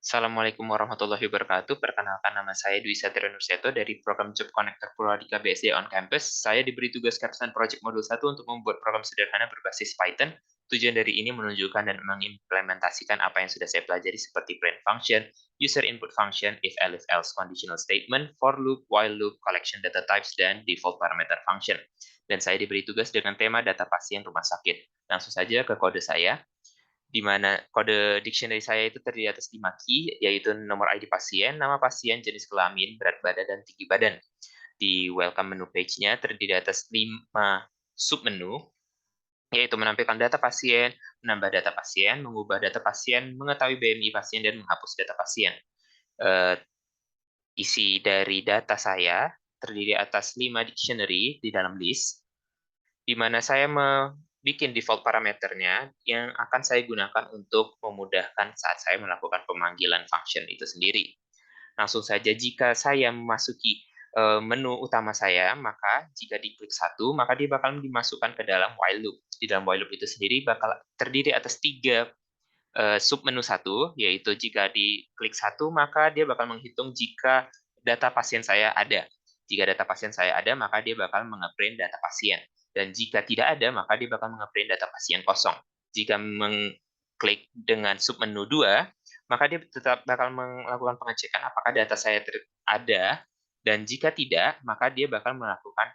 Assalamualaikum warahmatullahi wabarakatuh. Perkenalkan nama saya Dwi Satria Nurseto dari program Job Connector Purwadika BSD on Campus. Saya diberi tugas Capstone Project Modul 1 untuk membuat program sederhana berbasis Python. Tujuan dari ini menunjukkan dan mengimplementasikan apa yang sudah saya pelajari seperti print function, user input function, if else conditional statement, for loop, while loop, collection data types, dan default parameter function. Dan saya diberi tugas dengan tema data pasien rumah sakit. Langsung saja ke kode saya, di mana kode dictionary saya itu terdiri atas 5 key, yaitu nomor ID pasien, nama pasien, jenis kelamin, berat badan, dan tinggi badan. Di welcome menu page-nya terdiri atas 5 submenu, yaitu menampilkan data pasien, menambah data pasien, mengubah data pasien, mengetahui BMI pasien, dan menghapus data pasien. Isi dari data saya terdiri atas 5 dictionary di dalam list, di mana saya bikin default parameternya yang akan saya gunakan untuk memudahkan saat saya melakukan pemanggilan function itu sendiri. Langsung saja, jika saya memasuki menu utama saya, maka jika diklik satu, maka dia bakal dimasukkan ke dalam while loop. Di dalam while loop itu sendiri bakal terdiri atas 3 submenu satu, yaitu jika diklik satu, maka dia bakal menghitung jika data pasien saya ada. Jika data pasien saya ada, maka dia bakal mengeprint data pasien. Dan jika tidak ada, maka dia bakal mengeprint data pasien kosong. Jika mengklik dengan submenu 2, maka dia tetap bakal melakukan pengecekan apakah data saya ada, dan jika tidak, maka dia bakal melakukan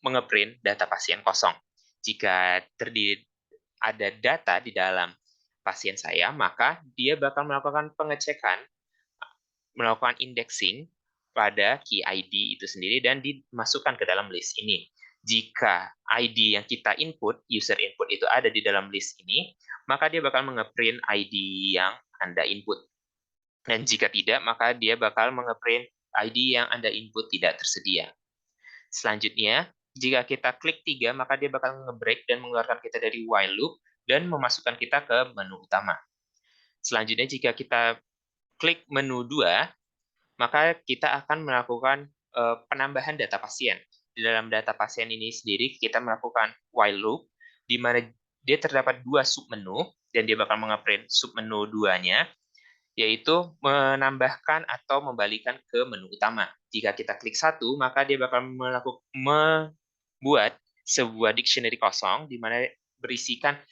mengeprint data pasien kosong. Jika terdiri ada data di dalam pasien saya, maka dia bakal melakukan pengecekan, melakukan indexing pada key ID itu sendiri dan dimasukkan ke dalam list ini. Jika ID yang kita input, user input itu ada di dalam list ini, maka dia bakal mengeprint ID yang Anda input. Dan jika tidak, maka dia bakal mengeprint ID yang Anda input tidak tersedia. Selanjutnya, jika kita klik 3, maka dia bakal nge-break dan mengeluarkan kita dari while loop dan memasukkan kita ke menu utama. Selanjutnya, jika kita klik menu 2, maka kita akan melakukan penambahan data pasien. Di dalam data pasien ini sendiri, kita melakukan while loop, di mana dia terdapat 2 submenu, dan dia bakal mengeprint submenu 2-nya, yaitu menambahkan atau membalikan ke menu utama. Jika kita klik satu, maka dia bakal membuat sebuah dictionary kosong, di mana berisikan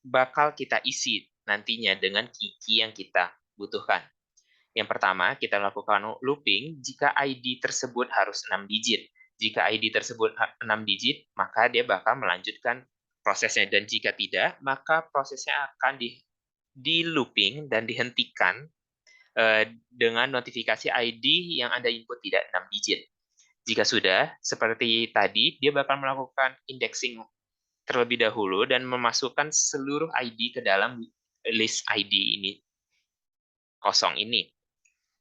bakal kita isi nantinya dengan key yang kita butuhkan. Yang pertama, kita lakukan looping jika ID tersebut harus 6 digit. Jika ID tersebut 6 digit, maka dia bakal melanjutkan prosesnya. Dan jika tidak, maka prosesnya akan di looping dan dihentikan dengan notifikasi ID yang Anda input tidak 6 digit. Jika sudah, seperti tadi, dia bakal melakukan indexing terlebih dahulu dan memasukkan seluruh ID ke dalam list ID ini kosong ini.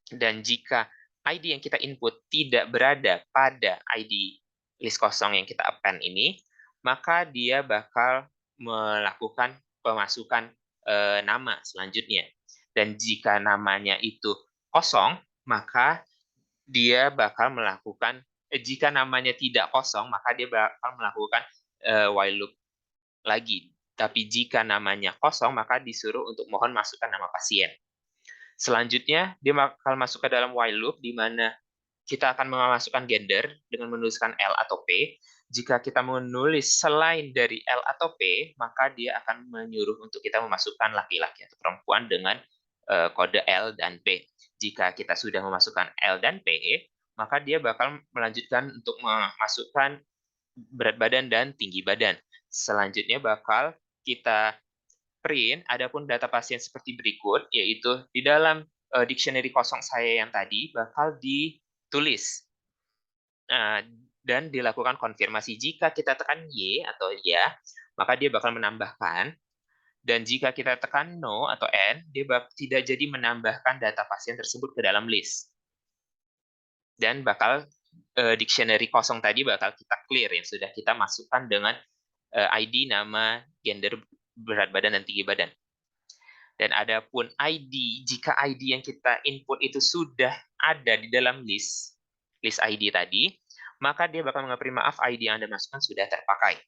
Dan jika ID yang kita input tidak berada pada ID list kosong yang kita append ini, maka dia bakal melakukan pemasukan nama selanjutnya. Dan jika namanya itu kosong, maka dia bakal melakukan, jika namanya tidak kosong, maka dia bakal melakukan while loop lagi. Tapi jika namanya kosong, maka disuruh untuk mohon masukkan nama pasien. Selanjutnya, dia bakal masuk ke dalam while loop, di mana kita akan memasukkan gender dengan menuliskan L atau P. Jika kita menulis selain dari L atau P, maka dia akan menyuruh untuk kita memasukkan laki-laki atau perempuan dengan kode L dan P. Jika kita sudah memasukkan L dan P, maka dia bakal melanjutkan untuk memasukkan berat badan dan tinggi badan. Selanjutnya bakal kita print adapun data pasien seperti berikut, yaitu di dalam dictionary kosong saya yang tadi bakal ditulis dan dilakukan konfirmasi. Jika kita tekan Y atau ya, maka dia bakal menambahkan. Dan jika kita tekan no atau N, dia tidak jadi menambahkan data pasien tersebut ke dalam list. Dan bakal dictionary kosong tadi bakal kita clear, yang sudah kita masukkan dengan ID, nama, gender, berat badan, dan tinggi badan. Dan adapun ID, jika ID yang kita input itu sudah ada di dalam list ID tadi, maka dia bakal nge-print maaf ID yang Anda masukkan sudah terpakai.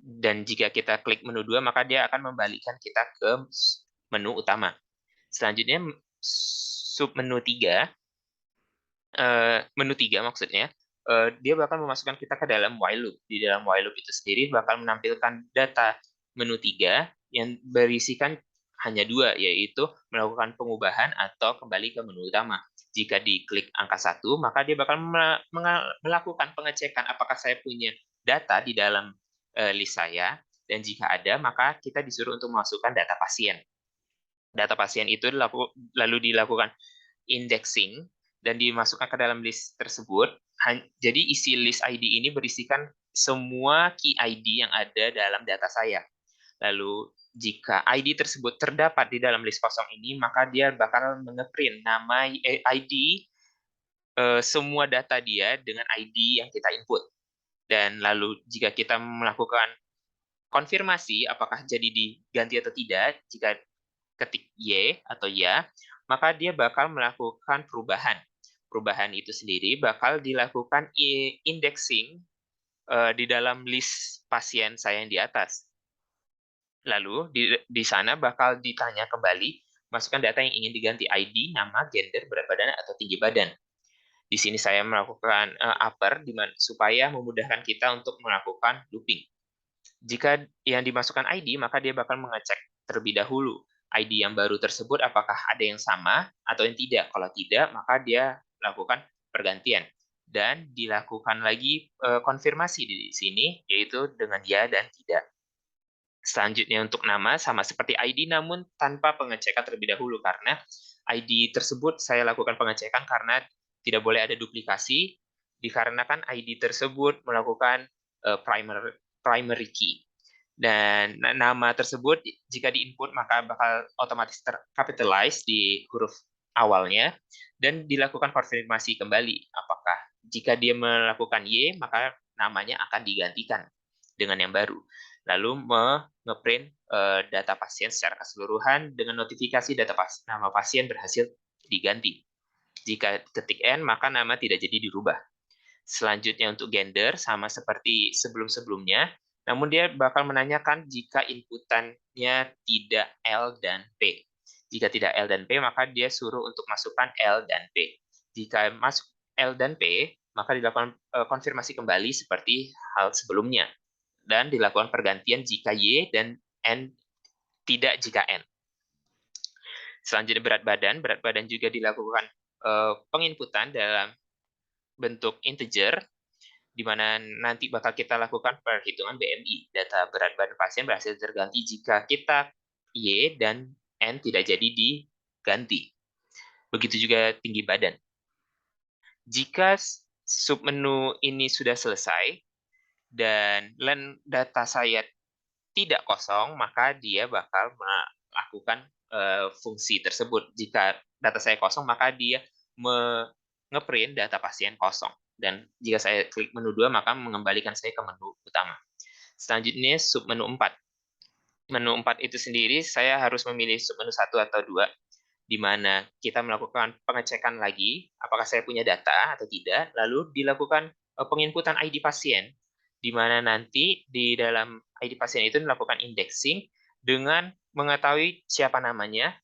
Dan jika kita klik menu 2, maka dia akan membalikan kita ke menu utama. Selanjutnya submenu 3, menu 3 maksudnya, dia bakal memasukkan kita ke dalam while loop. Di dalam while loop itu sendiri bakal menampilkan data menu 3 yang berisikan hanya dua, yaitu melakukan pengubahan atau kembali ke menu utama. Jika diklik angka 1, maka dia bakal melakukan pengecekan apakah saya punya data di dalam list saya, dan jika ada, maka kita disuruh untuk memasukkan data pasien. Data pasien itu lalu dilakukan indexing dan dimasukkan ke dalam list tersebut. Jadi isi list ID ini berisikan semua key ID yang ada dalam data saya. Lalu jika ID tersebut terdapat di dalam list kosong ini, maka dia bakal nge-print nama ID, semua data dia dengan ID yang kita input. Dan lalu jika kita melakukan konfirmasi apakah jadi diganti atau tidak, jika ketik Y atau ya, maka dia bakal melakukan perubahan. Perubahan itu sendiri bakal dilakukan indexing di dalam list pasien saya yang di atas. Lalu di sana bakal ditanya kembali, masukkan data yang ingin diganti, ID, nama, gender, berat badan, atau tinggi badan. Di sini saya melakukan upper supaya memudahkan kita untuk melakukan looping. Jika yang dimasukkan ID, maka dia bakal mengecek terlebih dahulu ID yang baru tersebut apakah ada yang sama atau yang tidak. Kalau tidak, maka dia lakukan pergantian. Dan dilakukan lagi konfirmasi di sini, yaitu dengan ya dan tidak. Selanjutnya untuk nama, sama seperti ID, namun tanpa pengecekan terlebih dahulu, karena ID tersebut saya lakukan pengecekan karena tidak boleh ada duplikasi, dikarenakan ID tersebut melakukan primary key. Dan nama tersebut jika diinput maka bakal otomatis tercapitalize di huruf awalnya dan dilakukan konfirmasi kembali. Apakah jika dia melakukan Y, maka namanya akan digantikan dengan yang baru. Lalu ngeprint data pasien secara keseluruhan dengan notifikasi nama pasien berhasil diganti. Jika ketik N, maka nama tidak jadi dirubah. Selanjutnya untuk gender, sama seperti sebelum-sebelumnya, namun dia bakal menanyakan jika inputannya tidak L dan P. Jika tidak L dan P, maka dia suruh untuk masukkan L dan P. Jika masuk L dan P, maka dilakukan konfirmasi kembali seperti hal sebelumnya. Dan dilakukan pergantian jika Y dan N tidak jika N. Selanjutnya berat badan juga dilakukan penginputan dalam bentuk integer, di mana nanti bakal kita lakukan perhitungan BMI. Data berat badan pasien berhasil terganti jika kita Y dan N tidak jadi diganti. Begitu juga tinggi badan. Jika submenu ini sudah selesai, dan data saya tidak kosong, maka dia bakal melakukan fungsi tersebut. Jika data saya kosong, maka dia ngeprint data pasien kosong. Dan jika saya klik menu 2, maka mengembalikan saya ke menu utama. Selanjutnya, submenu 4. Menu 4 itu sendiri, saya harus memilih submenu 1 atau 2, di mana kita melakukan pengecekan lagi, apakah saya punya data atau tidak, lalu dilakukan penginputan ID pasien, di mana nanti di dalam ID pasien itu dilakukan indexing dengan mengetahui siapa namanya,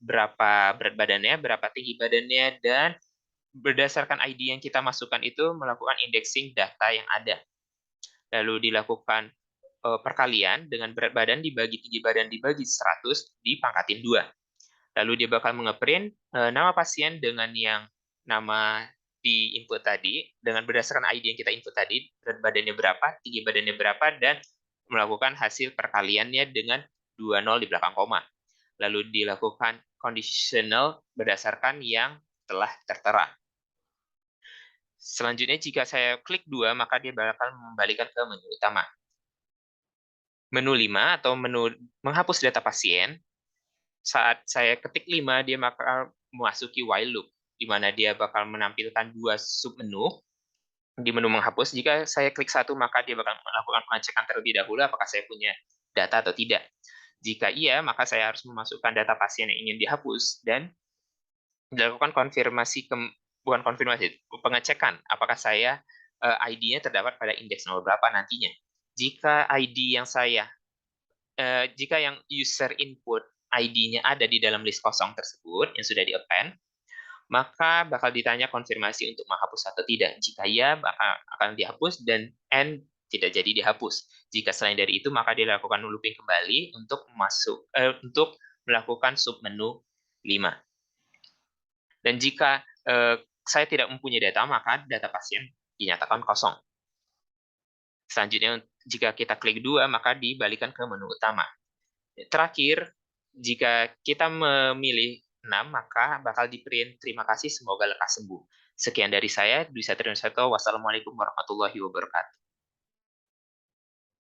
berapa berat badannya, berapa tinggi badannya, dan berdasarkan ID yang kita masukkan itu melakukan indexing data yang ada. Lalu dilakukan perkalian dengan berat badan dibagi tinggi badan dibagi 100 dipangkatin 2. Lalu dia bakal ngeprint nama pasien dengan yang nama di input tadi, dengan berdasarkan ID yang kita input tadi, berat badannya berapa, tinggi badannya berapa, dan melakukan hasil perkaliannya dengan 20 di belakang koma. Lalu dilakukan conditional berdasarkan yang telah tertera. Selanjutnya, jika saya klik 2, maka dia bakal membalikan ke menu utama. Menu 5 atau menu menghapus data pasien, saat saya ketik 5, dia bakal memasuki while loop, di mana dia bakal menampilkan 2 submenu. Di menu menghapus, jika saya klik 1, maka dia bakal melakukan pengecekan terlebih dahulu apakah saya punya data atau tidak. Jika iya, maka saya harus memasukkan data pasien yang ingin dihapus, dan dilakukan pengecekan apakah saya ID-nya terdapat pada indeks nomor berapa nantinya. Jika ID yang jika yang user input ID-nya ada di dalam list kosong tersebut yang sudah di-append, maka bakal ditanya konfirmasi untuk menghapus atau tidak. Jika ya, akan dihapus, dan tidak jadi dihapus. Jika selain dari itu, maka dilakukan looping kembali untuk melakukan submenu 5. Dan jika saya tidak mempunyai data, maka data pasien dinyatakan kosong. Selanjutnya, jika kita klik 2, maka dibalikan ke menu utama. Terakhir, jika kita memilih 6, maka bakal di-print, "Terima kasih, semoga lekas sembuh." Sekian dari saya, Dwi Satrio. Wassalamualaikum warahmatullahi wabarakatuh.